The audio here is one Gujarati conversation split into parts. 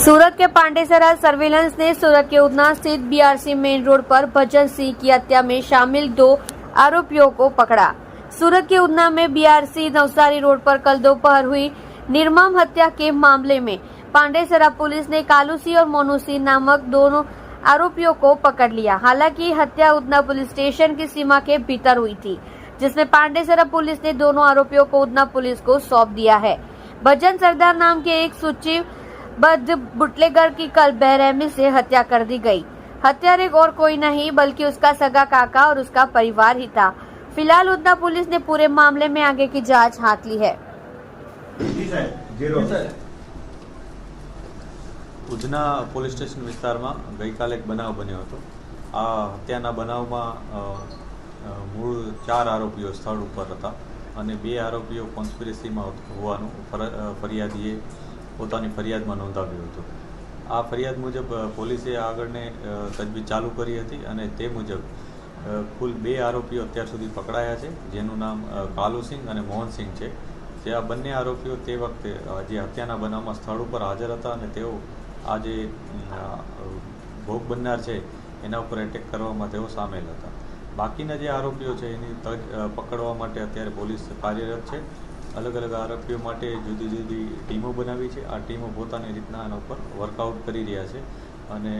सूरत के पांडेसरा सर्विलांस ने सूरत के उधना स्थित बीआरसी मेन रोड पर भजन सिंह की हत्या में शामिल 2 आरोपियों को पकड़ा। सूरत के उधना में बीआरसी नवसारी रोड पर कल दोपहर हुई निर्मम हत्या के मामले में पांडेसरा पुलिस ने कालू सिंह और मोनू सिंह नामक दोनों आरोपियों को पकड़ लिया। हालांकि हत्या उधना पुलिस स्टेशन की सीमा के भीतर हुई थी, जिसमें पांडेसरा पुलिस ने दोनों आरोपियों को उधना पुलिस को सौंप दिया है। भजन सरदार नाम के एक सूचीबद्ध बुटलेगर की कल बेरहमी से हत्या कर दी गई। हत्यारे और कोई नहीं बल्कि उसका सगा काका और उसका परिवार ही था। फिलहाल उधना पुलिस ने पूरे मामले में आगे की जांच हाथ ली है। ઉધના પોલીસ સ્ટેશન વિસ્તારમાં ગઈકાલે એક બનાવ બન્યો હતો। આ હત્યાના બનાવમાં મૂળ 4 આરોપીઓ સ્થળ ઉપર હતા અને 2 આરોપીઓ કોન્સ્પિરસીમાં હોવાનું ફરિયાદીએ પોતાની ફરિયાદમાં નોંધાવ્યું હતું। આ ફરિયાદ મુજબ પોલીસે આગળને તજવીજ ચાલુ કરી હતી અને તે મુજબ કુલ 2 આરોપીઓ અત્યાર સુધી પકડાયા છે, જેનું નામ કાલુ સિંહ અને મોહન સિંહ છે। જે આ બંને આરોપીઓ તે વખતે જે હત્યાના બનાવમાં સ્થળ ઉપર હાજર હતા અને તેઓ આ જે ભોગ બનનાર છે એના ઉપર એટેક કરવામાં તેઓ સામેલ હતા। બાકીના જે આરોપીઓ છે એની પકડવા માટે અત્યારે પોલીસ કાર્યરત છે। અલગ અલગ આરોપીઓ માટે જુદી જુદી ટીમો બનાવી છે। આ ટીમો પોતાની રીતના આના ઉપર વર્કઆઉટ કરી રહ્યા છે અને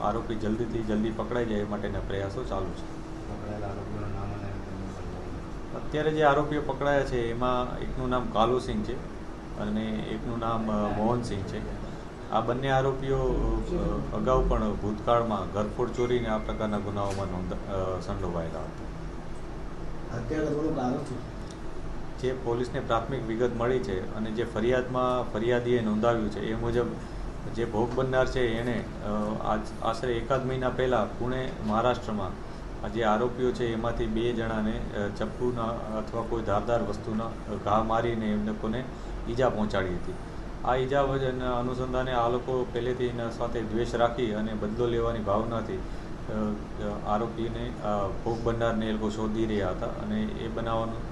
આરોપી જલ્દીથી જલ્દી પકડાઈ જાય એ માટેના પ્રયાસો ચાલુ છે। અત્યારે જે આરોપીઓ પકડાયા છે એમાં એકનું નામ કાલુ સિંહ છે અને એકનું નામ મોહન સિંહ છે। આ બંને આરોપીઓ અગાઉ પણ ભૂતકાળમાં ઘરફોડ ચોરીને આ પ્રકારના ગુનાઓમાં સંડોવાયેલા હતા। જે પોલીસને પ્રાથમિક વિગત મળી છે અને જે ફરિયાદમાં ફરિયાદીએ નોંધાવ્યું છે એ મુજબ જે ભોગ બનનાર છે એણે આશરે 1 મહિના પહેલાં પુણે મહારાષ્ટ્રમાં જે આરોપીઓ છે એમાંથી 2 જણાને ચપ્પુના અથવા કોઈ ધારદાર વસ્તુના ઘા મારીને એમને લોકોને ઈજા પહોંચાડી હતી। આ ઈજા અનુસંધાને આ લોકો પહેલેથી એના સાથે દ્વેષ રાખી અને બદલો લેવાની ભાવનાથી આરોપીને ભોગ બનનારને એ લોકો શોધી રહ્યા હતા અને એ બનાવવાનું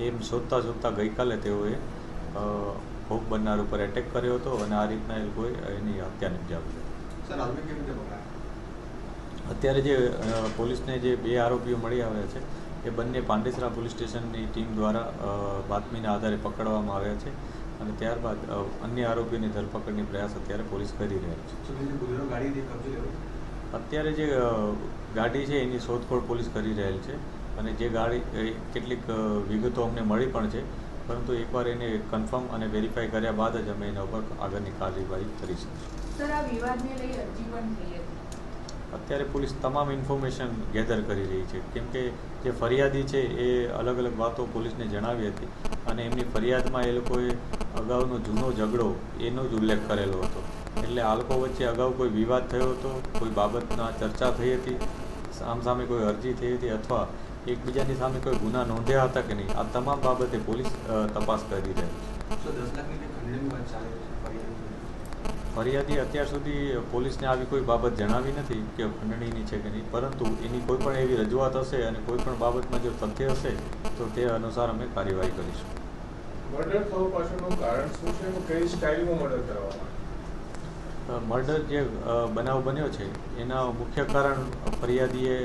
એમ શોધતા શોધતા ગઈકાલે તેઓએ ભોગ બનનાર ઉપર એટેક કર્યો હતો અને આ રીતના એ લોકોએ એની હત્યા નિપજાવી છે। અત્યારે જે પોલીસને જે 2 આરોપીઓ મળી આવ્યા છે એ બંને પાંડેસરા પોલીસ સ્ટેશનની ટીમ દ્વારા બાતમીના આધારે પકડવામાં આવ્યા છે અને ત્યારબાદ અન્ય આરોપીઓની ધરપકડની પ્રયાસ અત્યારે પોલીસ કરી રહી છે। અત્યારે જે ગાડી છે એની શોધખોળ પોલીસ કરી રહેલ છે અને જે ગાડી કેટલીક વિગતો અમને મળી પણ છે, પરંતુ એકવાર એને કન્ફર્મ અને વેરીફાઈ કર્યા બાદ જ અમે એના ઉપર આગળની કાર્યવાહી કરી શકીશું। અત્યારે પોલીસ તમામ ઇન્ફોર્મેશન ગેધર કરી રહી છે, કેમ કે જે ફરિયાદી છે એ અલગ અલગ વાતો પોલીસને જણાવી હતી અને એમની ફરિયાદમાં એ લોકોએ અગાઉનો જૂનો ઝઘડો એનો જ ઉલ્લેખ કરેલો હતો। એટલે આ લોકો વચ્ચે અગાઉ કોઈ વિવાદ થયો હતો, કોઈ બાબતના ચર્ચા થઈ હતી, સામસામે કોઈ અરજી થઈ હતી અથવા એકબીજાની સામે કોઈ ગુના નોંધ્યા હતા કે નહીં, આ તમામ બાબતે પોલીસ તપાસ કરી રહી છે। ફરિયાદી અત્યાર સુધી પોલીસને આવી કોઈ બાબત જણાવી નથી કે ખંડણીની છે કે નહીં, પરંતુ એની કોઈ પણ એવી રજૂઆત હશે અને કોઈ પણ બાબતમાં જો તથ્ય હશે તો તે અનુસાર અમે કાર્યવાહી કરીશું। મર્ડર થવા પાછળનું કારણ શું છે? કઈ સ્ટાઇલમાં મર્ડર કરવામાં? મર્ડર જે બનાવ બન્યો છે એના મુખ્ય કારણ ફરિયાદીએ